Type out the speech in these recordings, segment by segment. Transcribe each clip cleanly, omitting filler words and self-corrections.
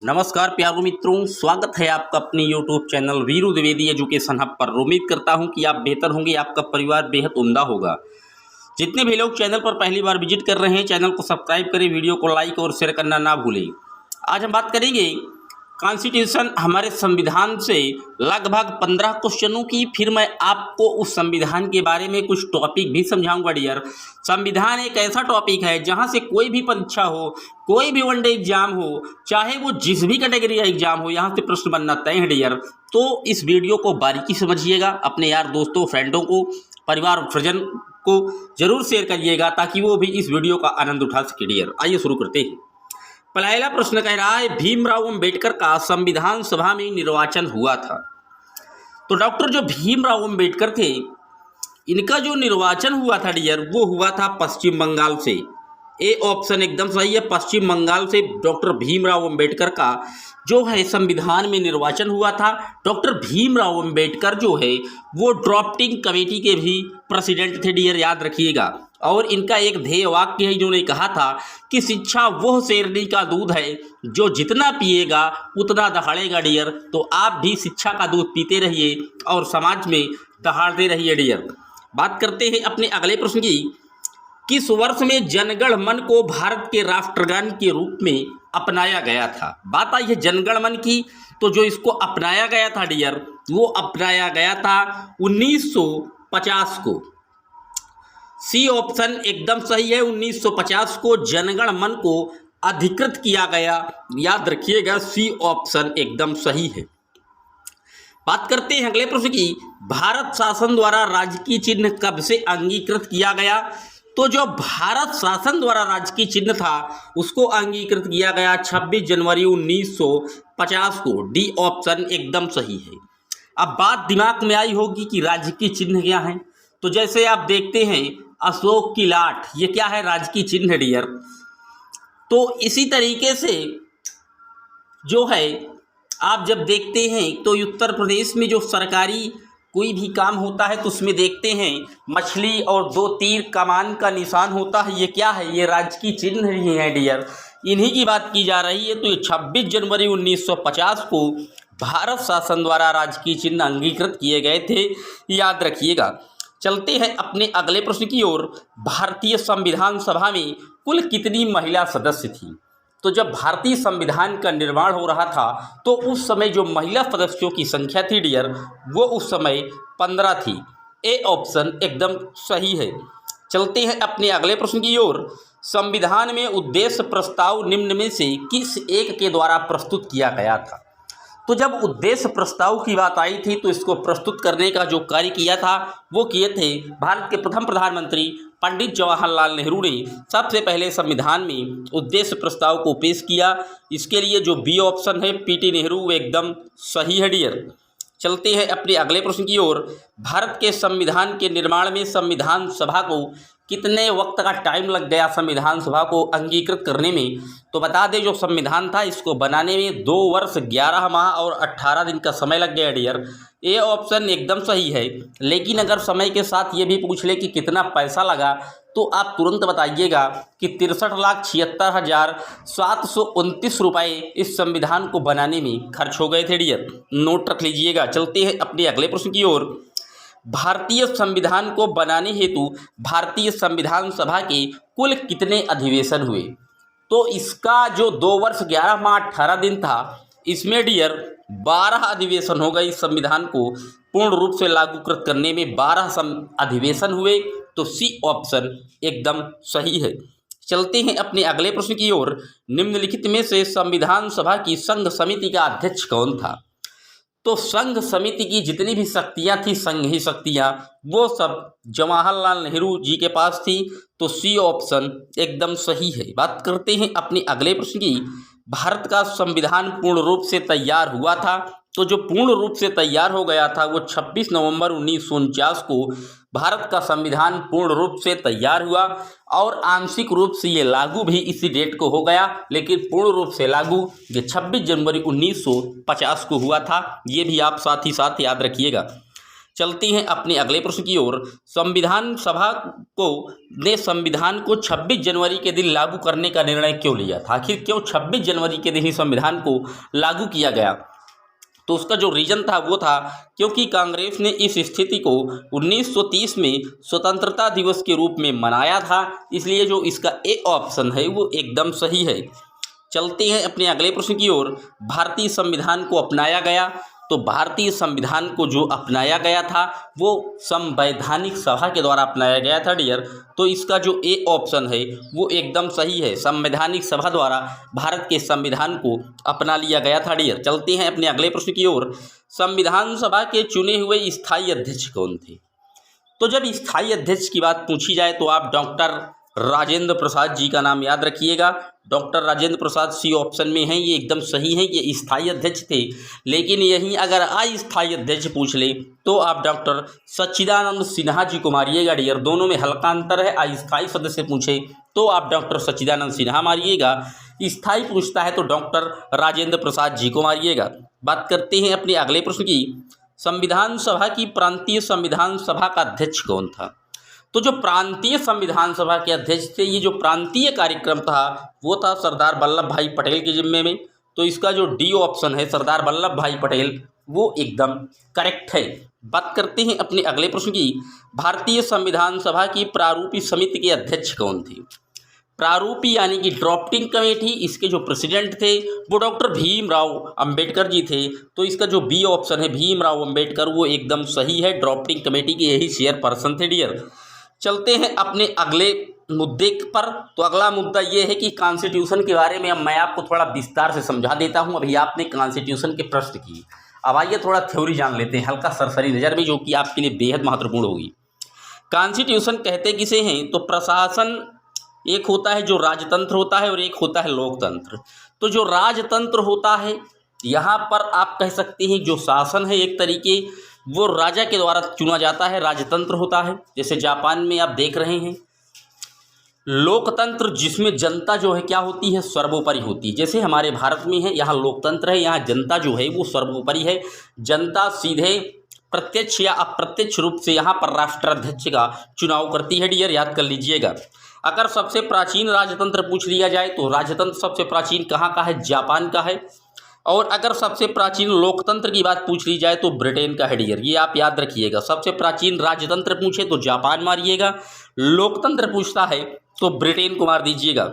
नमस्कार प्यारे मित्रों, स्वागत है आपका अपने YouTube channel Veeru Dwivedi education hub पर। उम्मीद करता हूं कि आप बेहतर होंगे, आपका परिवार बेहद उम्दा होगा। जितने भी लोग चैनल पर पहली बार विजिट कर रहे हैं, चैनल को सब्सक्राइब करें, वीडियो को लाइक और शेयर करना ना भूलें। आज हम बात करेंगे कॉन्स्टिट्यूशन, हमारे संविधान से लगभग 15 क्वेश्चनों की। फिर मैं आपको उस संविधान के बारे में कुछ टॉपिक भी समझाऊंगा डियर। संविधान एक ऐसा टॉपिक है जहां से कोई भी परीक्षा हो, कोई भी वनडे एग्जाम हो, चाहे वो जिस भी कैटेगरी का एग्जाम हो, यहाँ से प्रश्न बनना तय है डियर। तो इस वीडियो को बारीकी समझिएगा, अपने यार दोस्तों, फ्रेंडों को, परिवार और परिजन को जरूर शेयर करिएगा ताकि वो भी इस वीडियो का आनंद उठा सके डियर। आइए शुरू करते हैं। पहला प्रश्न कह रहा है, भीमराव अंबेडकर का संविधान सभा में निर्वाचन हुआ था। तो डॉक्टर जो भीमराव अंबेडकर थे, इनका जो निर्वाचन हुआ था डियर, वो हुआ था पश्चिम बंगाल से। ए ऑप्शन एकदम सही है, पश्चिम बंगाल से डॉक्टर भीमराव अंबेडकर का जो है संविधान में निर्वाचन हुआ था। डॉक्टर भीमराव अंबेडकर जो है वो ड्राफ्टिंग कमेटी के भी प्रेसिडेंट थे डियर, याद रखिएगा। और इनका एक ध्येय वाक्य है, इन्होंने कहा था कि शिक्षा वह शेरनी का दूध है जो जितना पिएगा उतना दहाड़ेगा डियर। तो आप भी शिक्षा का दूध पीते रहिए और समाज में दहाड़ते रहिए डियर। बात करते हैं अपने अगले प्रश्न की। किस वर्ष में जनगण मन को भारत के राष्ट्रगान के रूप में अपनाया गया था? बात आई है जनगण मन की, तो जो इसको अपनाया गया था डियर, वो अपनाया गया था 1950 को। सी ऑप्शन एकदम सही है, 1950 को जनगण मन को अधिकृत किया गया, याद रखिएगा, सी ऑप्शन एकदम सही है। बात करते हैं अगले प्रश्न की। भारत शासन द्वारा राजकीय चिन्ह कब से अंगीकृत किया गया? तो जो भारत शासन द्वारा राजकीय चिन्ह था उसको अंगीकृत किया गया 26 जनवरी 1950 को। डी ऑप्शन एकदम सही है। अब बात दिमाग में आई होगी कि राजकीय चिन्ह क्या है। तो जैसे आप देखते हैं अशोक की लाट, ये क्या है? राजकीय चिन्ह डियर। तो इसी तरीके से जो है आप जब देखते हैं तो उत्तर प्रदेश में जो सरकारी कोई भी काम होता है तो उसमें देखते हैं मछली और 2 तीर कमान का निशान होता है। ये क्या है? ये राजकीय चिन्ह ही है डियर, इन्हीं की बात की जा रही है। तो ये 26 जनवरी 1950 को भारत शासन द्वारा राजकीय चिन्ह अंगीकृत किए गए थे, याद रखिएगा। चलते हैं अपने अगले प्रश्न की ओर। भारतीय संविधान सभा में कुल कितनी महिला सदस्य थी? तो जब भारतीय संविधान का निर्माण हो रहा था तो उस समय जो महिला सदस्यों की संख्या थी डियर, वो उस समय 15 थी। ए ऑप्शन एकदम सही है। चलते हैं अपने अगले प्रश्न की ओर। संविधान में उद्देश्य प्रस्ताव निम्न में से किस एक के द्वारा प्रस्तुत किया गया था? तो जब उद्देश्य प्रस्ताव की बात आई थी तो इसको प्रस्तुत करने का जो कार्य किया था वो किए थे भारत के प्रथम प्रधानमंत्री पंडित जवाहरलाल नेहरू ने। सबसे पहले संविधान में उद्देश्य प्रस्ताव को पेश किया। इसके लिए जो बी ऑप्शन है पीटी नेहरू, वो एकदम सही है डियर। चलते हैं अपने अगले प्रश्न की ओर। भारत के संविधान के निर्माण में संविधान सभा को कितने वक्त का टाइम लग गया संविधान सभा को अंगीकृत करने में? तो बता दें जो संविधान था इसको बनाने में 2 वर्ष 11 माह और 18 दिन का समय लग गया डियर। ये ऑप्शन एकदम सही है। लेकिन अगर समय के साथ ये भी पूछ ले कि कितना पैसा लगा तो आप तुरंत बताइएगा कि 63,76,729 रुपये इस संविधान को बनाने में खर्च हो गए थे डियर, नोट रख लीजिएगा। चलते हैं अपने अगले प्रश्न की ओर। भारतीय संविधान को बनाने हेतु भारतीय संविधान सभा के कुल कितने अधिवेशन हुए? तो इसका जो 2 वर्ष 11 माह 18 दिन था, इसमें डियर 12 अधिवेशन हो गए। इस संविधान को पूर्ण रूप से लागूकृत करने में 12 अधिवेशन हुए। तो सी ऑप्शन एकदम सही है। चलते हैं अपने अगले प्रश्न की ओर। निम्नलिखित में से संविधान सभा की संघ समिति का अध्यक्ष कौन था? तो संघ समिति की जितनी भी शक्तियां थी, संघीय शक्तियां, वो सब जवाहरलाल नेहरू जी के पास थी। तो सी ऑप्शन एकदम सही है। बात करते हैं अपने अगले प्रश्न की। भारत का संविधान पूर्ण रूप से तैयार हुआ था। तो जो पूर्ण रूप से तैयार हो गया था वो 26 नवंबर 1949 को भारत का संविधान पूर्ण रूप से तैयार हुआ और आंशिक रूप से ये लागू भी इसी डेट को हो गया, लेकिन पूर्ण रूप से लागू ये 26 जनवरी 1950 को हुआ था। ये भी आप साथ ही साथ याद रखिएगा। चलते हैं अपने अगले प्रश्न की ओर। संविधान सभा को ने संविधान को 26 जनवरी के दिन लागू करने का निर्णय क्यों लिया था? आखिर क्यों 26 जनवरी के दिन ही संविधान को लागू किया गया? तो उसका जो रीजन था वो था क्योंकि कांग्रेस ने इस स्थिति को 1930 में स्वतंत्रता दिवस के रूप में मनाया था, इसलिए जो इसका ए ऑप्शन है वो एकदम सही है। चलते हैं अपने अगले प्रश्न की ओर। भारतीय संविधान को अपनाया गया, तो भारतीय संविधान को जो अपनाया गया था वो संवैधानिक सभा के द्वारा अपनाया गया था डियर। तो इसका जो ए ऑप्शन है वो एकदम सही है, संवैधानिक सभा द्वारा भारत के संविधान को अपना लिया गया था डियर। चलते हैं अपने अगले प्रश्न की ओर। संविधान सभा के चुने हुए स्थायी अध्यक्ष कौन थे? तो जब स्थायी अध्यक्ष की बात पूछी जाए तो आप डॉक्टर राजेंद्र प्रसाद जी का नाम याद रखिएगा। Doctor Rajendra Prasad C option में हैं, ये एकदम सही है, ये स्थायी अध्यक्ष थे। लेकिन यहीं अगर अस्थायी अध्यक्ष पूछ ले तो आप डॉक्टर सच्चिदानंद सिन्हा जी को मारिएगा डियर। दोनों में हल्का अंतर है, अस्थायी सदस्य पूछे तो आप डॉक्टर सच्चिदानंद सिन्हा मारिएगा, स्थायी पूछता है तो डॉक्टर राजेंद्र प्रसाद जी को मारिएगा। बात करते हैं अपने अगले प्रश्न की। संविधान सभा की प्रांतीय संविधान सभा का अध्यक्ष कौन था? तो जो प्रांतीय संविधान सभा के अध्यक्ष थे, ये जो प्रांतीय कार्यक्रम था वो था सरदार वल्लभ भाई पटेल के जिम्मे में। तो इसका जो डी ऑप्शन है सरदार वल्लभ भाई पटेल वो एकदम करेक्ट है। बात करते हैं अपने अगले प्रश्न की। भारतीय संविधान सभा की प्रारूपी समिति के अध्यक्ष कौन थे? प्रारूपी यानी कि ड्राफ्टिंग कमेटी, इसके जो प्रेसिडेंट थे वो डॉक्टर भीमराव अंबेडकर जी थे। तो इसका जो बी ऑप्शन है भीमराव अंबेडकर वो एकदम सही है, ड्राफ्टिंग कमेटी के यही चेयरपर्सन थे डियर। चलते हैं अपने अगले मुद्दे पर। तो अगला मुद्दा ये है कि कॉन्स्टिट्यूशन के बारे में अब मैं आपको थोड़ा विस्तार से समझा देता हूँ। अभी आपने कॉन्स्टिट्यूशन के प्रश्न किए, अब आइए थोड़ा थ्योरी जान लेते हैं हल्का सरसरी नज़र में, जो कि आपके लिए बेहद महत्वपूर्ण होगी। कॉन्स्टिट्यूशन कहते किसे हैं? तो प्रशासन एक होता है जो राजतंत्र होता है और एक होता है लोकतंत्र। तो जो राजतंत्र होता है यहाँ पर आप कह सकते हैं जो शासन है एक तरीके वो राजा के द्वारा चुना जाता है, राजतंत्र होता है। जैसे जापान में आप देख रहे हैं लोकतंत्र जिसमें जनता जो है क्या होती है, सर्वोपरि होती है। जैसे हमारे भारत में है, यहाँ लोकतंत्र है, यहाँ जनता जो है वो सर्वोपरि है। जनता सीधे प्रत्यक्ष या अप्रत्यक्ष रूप से यहाँ पर राष्ट्राध्यक्ष का चुनाव करती है डियर, याद कर लीजिएगा। अगर सबसे प्राचीन राजतंत्र पूछ लिया जाए तो राजतंत्र सबसे प्राचीन कहाँ का है? जापान का है। और अगर सबसे प्राचीन लोकतंत्र की बात पूछ ली जाए तो ब्रिटेन का है डियर, ये आप याद रखिएगा। सबसे प्राचीन राजतंत्र पूछे तो जापान मारिएगा, लोकतंत्र पूछता है तो ब्रिटेन को मार दीजिएगा।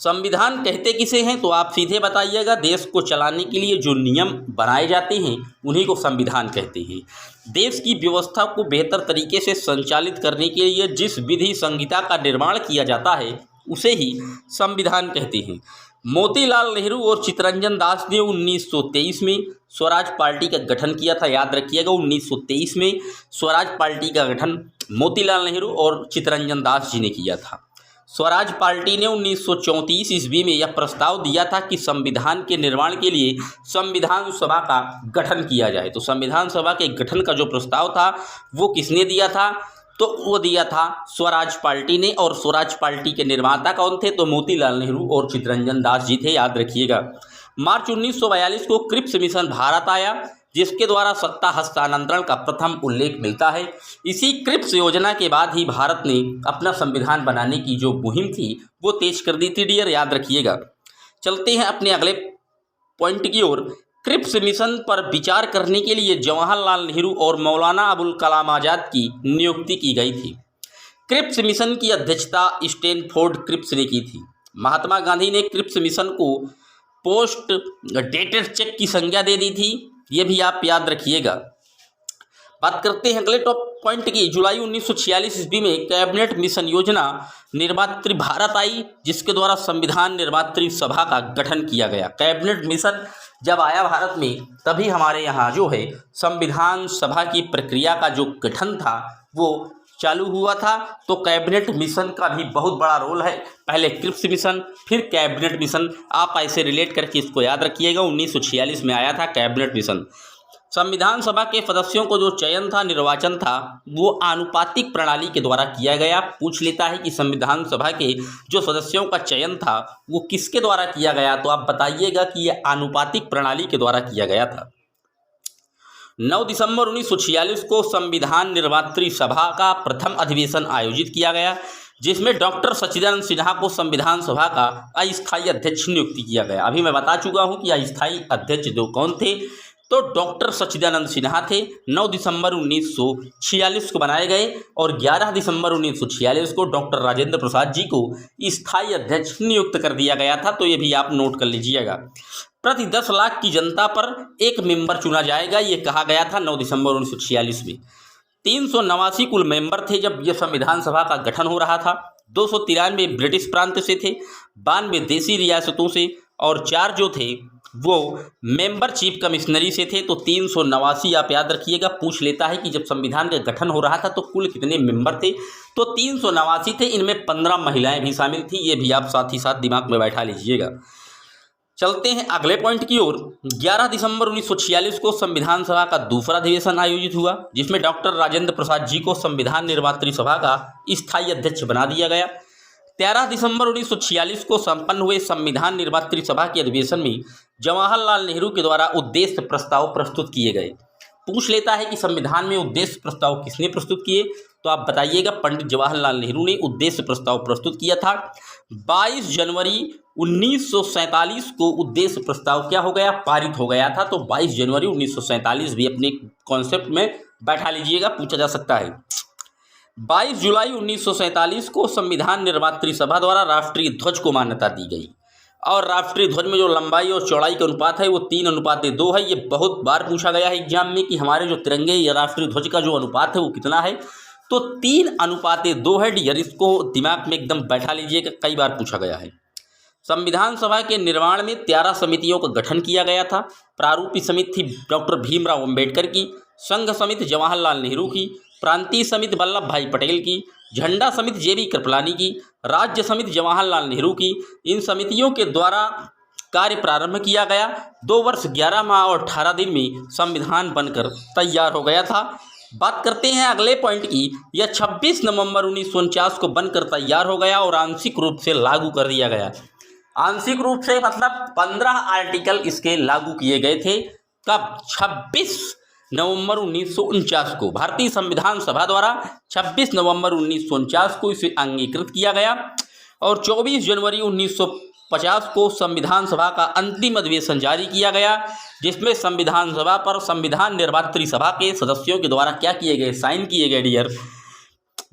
संविधान कहते किसे हैं? तो आप सीधे बताइएगा, देश को चलाने के लिए जो नियम बनाए जाते हैं उन्हीं को संविधान कहते हैं। देश की व्यवस्था को बेहतर तरीके से संचालित करने के लिए जिस विधि संहिता का निर्माण किया जाता है उसे ही संविधान कहते हैं। मोतीलाल नेहरू और चित्तरंजन दास ने 1923 में स्वराज पार्टी का गठन किया था, याद रखिएगा। 1923 में स्वराज पार्टी का गठन मोतीलाल नेहरू और चित्तरंजन दास जी ने किया था। स्वराज पार्टी ने 1934 ईस्वी में यह प्रस्ताव दिया था कि संविधान के निर्माण के लिए संविधान सभा का गठन किया जाए। तो संविधान सभा के गठन का जो प्रस्ताव था वो किसने दिया था? तो वो दिया था स्वराज पार्टी ने। और स्वराज पार्टी के निर्माता कौन थे? तो मोतीलाल नेहरू और चित्तरंजन दास जी थे, याद रखिएगा। मार्च 1942 को क्रिप्स मिशन भारत आया, जिसके द्वारा सत्ता हस्तांतरण का प्रथम उल्लेख मिलता है। इसी क्रिप्स योजना के बाद ही भारत ने अपना संविधान बनाने की जो मुहिम थी वो तेज कर दी थी डियर, याद रखिएगा। चलते हैं अपने अगले पॉइंट की ओर। क्रिप्स मिशन पर विचार करने के लिए जवाहरलाल नेहरू और मौलाना अबुल कलाम आज़ाद की नियुक्ति की गई थी। क्रिप्स मिशन की अध्यक्षता स्टैनफोर्ड क्रिप्स ने की थी। महात्मा गांधी ने क्रिप्स मिशन को पोस्ट डेटेड चेक की संज्ञा दे दी थी, ये भी आप याद रखिएगा। बात करते हैं अगले टॉप पॉइंट की। जुलाई 1946 ईस्वी में कैबिनेट मिशन योजना निर्मात्री भारत आई, जिसके द्वारा संविधान निर्मात्री सभा का गठन किया गया। कैबिनेट मिशन जब आया भारत में तभी हमारे यहाँ जो है संविधान सभा की प्रक्रिया का जो गठन था वो चालू हुआ था। तो कैबिनेट मिशन का भी बहुत बड़ा रोल है, पहले क्रिप्स मिशन फिर कैबिनेट मिशन, आप ऐसे रिलेट करके इसको याद रखिएगा। 1946 में आया था कैबिनेट मिशन। संविधान सभा के सदस्यों को जो चयन था, निर्वाचन था, वो आनुपातिक प्रणाली के द्वारा किया गया। पूछ लेता है कि संविधान सभा के जो सदस्यों का चयन था वो किसके द्वारा किया गया, तो आप बताइएगा कि यह आनुपातिक प्रणाली के द्वारा किया गया था। 9 दिसंबर 1946 को संविधान निर्मात्री सभा का प्रथम अधिवेशन आयोजित किया गया, जिसमें डॉक्टर सच्चिदानंद सिन्हा को संविधान सभा का अस्थायी अध्यक्ष नियुक्त किया गया। अभी मैं बता चुका हूं कि अस्थायी अध्यक्ष जो कौन थे, तो डॉक्टर सच्चिदानंद सिन्हा थे। 9 दिसंबर 1946 को बनाए गए और 11 दिसंबर 1946 को डॉक्टर राजेंद्र प्रसाद जी को स्थायी अध्यक्ष नियुक्त कर दिया गया था। तो ये भी आप नोट कर लीजिएगा। प्रति 10 लाख की जनता पर एक मेंबर चुना जाएगा, ये कहा गया था 9 दिसंबर 1946 में। 389 कुल मेंबर थे जब यह संविधान सभा का गठन हो रहा था। 293 ब्रिटिश प्रांत से थे, 92 देसी रियासतों से और 4 जो थे वो मेंबर चीफ कमिश्नरी से थे। तो 389 आप याद रखिएगा। पूछ लेता है कि जब संविधान का गठन हो रहा था तो कुल कितने मेंबर थे, तो 389 थे। इनमें 15 महिलाएं भी शामिल थी, ये भी आप साथ ही साथ दिमाग में बैठा लीजिएगा। चलते हैं अगले पॉइंट की ओर। 11 दिसंबर 1946 को संविधान सभा का दूसरा अधिवेशन आयोजित हुआ, जिसमें डॉक्टर राजेंद्र प्रसाद जी को संविधान निर्मात्री सभा का स्थायी अध्यक्ष बना दिया गया। 13 दिसंबर 1946 को संपन्न हुए संविधान निर्मात्री सभा के अधिवेशन में जवाहरलाल नेहरू के द्वारा उद्देश्य प्रस्ताव प्रस्तुत किए गए। पूछ लेता है कि संविधान में उद्देश्य प्रस्ताव किसने प्रस्तुत किए, तो आप बताइएगा। पंडित जवाहरलाल नेहरू ने उद्देश्य प्रस्ताव प्रस्तुत किया था। 22 जनवरी 1947 को उद्देश्य प्रस्ताव क्या हो गया, पारित हो गया था। तो 22 जनवरी 1947 भी अपने कॉन्सेप्ट में बैठा लीजिएगा, पूछा जा सकता है। 22 जुलाई 1947 को संविधान निर्मात्री सभा द्वारा राष्ट्रीय ध्वज को मान्यता दी गई और राष्ट्रीय ध्वज में जो लंबाई और चौड़ाई का अनुपात है वो 3:2 है। ये बहुत बार पूछा गया है एग्जाम में कि हमारे जो तिरंगे या राष्ट्रीय ध्वज का जो अनुपात है वो कितना है, तो 3:2 है डियर। इसको दिमाग में एकदम बैठा लीजिएगा, कई बार पूछा गया है। संविधान सभा के निर्माण में 13 समितियों का गठन किया गया था। प्रारूपी समिति थी डॉक्टर भीमराव अंबेडकर की, संघ समिति जवाहरलाल नेहरू की, प्रांतीय समिति वल्लभ भाई पटेल की, झंडा समिति जेबी कृपलानी की, राज्य समिति जवाहरलाल नेहरू की। इन समितियों के द्वारा कार्य प्रारंभ किया गया। 2 वर्ष 11 माह और 18 दिन में संविधान बनकर तैयार हो गया था। बात करते हैं अगले पॉइंट की। यह 26 नवंबर 1949 को बनकर तैयार हो गया और आंशिक रूप से लागू कर दिया गया। आंशिक रूप से मतलब 15 आर्टिकल इसके लागू किए गए थे। कब? 26 नवंबर 1949 को भारतीय संविधान सभा द्वारा 26 नवंबर 1949 को इसे अंगीकृत किया गया और 24 जनवरी 1950 को संविधान सभा का अंतिम अधिवेशन जारी किया गया, जिसमें संविधान सभा पर संविधान निर्मात्री सभा के सदस्यों के द्वारा क्या किए गए, साइन किए गए डियर।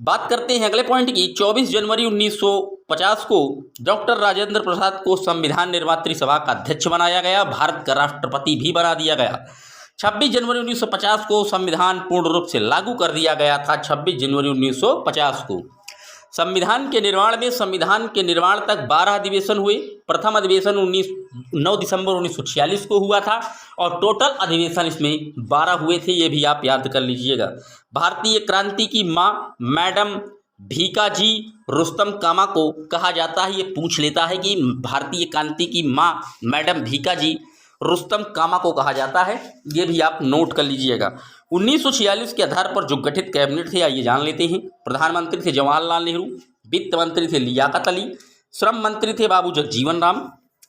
बात करते हैं अगले पॉइंट की। 24 जनवरी 1950 को डॉक्टर राजेंद्र प्रसाद को संविधान निर्मात्री सभा का अध्यक्ष बनाया गया, भारत का राष्ट्रपति भी बना दिया गया। 26 जनवरी 1950 को संविधान पूर्ण रूप से लागू कर दिया गया था। 26 जनवरी 1950 को संविधान के निर्माण तक 12 अधिवेशन हुए। प्रथम अधिवेशन 9 दिसंबर 1946 को हुआ था और टोटल अधिवेशन इसमें 12 हुए थे, ये भी आप याद कर लीजिएगा। भारतीय क्रांति की मां मैडम भीकाजी रुस्तम कामा को कहा जाता है। ये पूछ लेता है कि भारतीय क्रांति की मां मैडम भीकाजी रुस्तम कामा को कहा जाता है, ये भी आप नोट कर लीजिएगा। 1946 के आधार पर जो गठित कैबिनेट थे आइए जान लेते हैं। प्रधानमंत्री थे जवाहरलाल नेहरू, वित्त मंत्री थे लियाकत अली, श्रम मंत्री थे बाबू जगजीवन राम,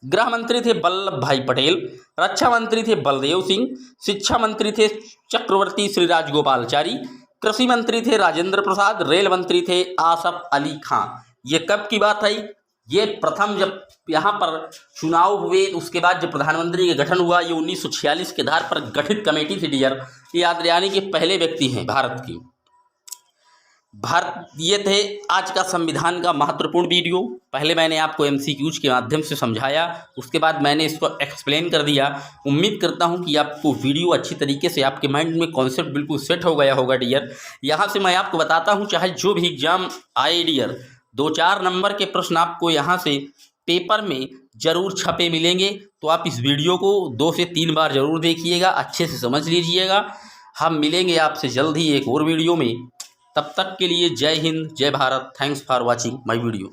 गृह मंत्री थे वल्लभ भाई पटेल, रक्षा मंत्री थे बलदेव सिंह, शिक्षा मंत्री थे चक्रवर्ती श्री राजगोपालचारी, कृषि मंत्री थे राजेंद्र प्रसाद, रेल मंत्री थे आसफ अली खां। ये कब की बात है? ये प्रथम जब यहाँ पर चुनाव हुए उसके बाद जब प्रधानमंत्री का गठन हुआ, ये 1946 के आधार पर गठित कमेटी थी डियर। ये यानी कि पहले व्यक्ति हैं भारत की। ये थे आज का संविधान का महत्वपूर्ण वीडियो। पहले मैंने आपको MCQs के माध्यम से समझाया, उसके बाद मैंने इसको एक्सप्लेन कर दिया। उम्मीद करता हूं कि आपको वीडियो अच्छी तरीके से आपके माइंड में कॉन्सेप्ट बिल्कुल सेट हो गया होगा डियर। यहाँ से मैं आपको बताता हूँ, चाहे जो भी एग्जाम आए डियर, 2-4 नंबर के प्रश्न आपको यहाँ से पेपर में ज़रूर छपे मिलेंगे। तो आप इस वीडियो को 2 से 3 बार ज़रूर देखिएगा, अच्छे से समझ लीजिएगा। हम मिलेंगे आपसे जल्द ही एक और वीडियो में। तब तक के लिए जय हिंद, जय Bharat. Thanks for watching my video.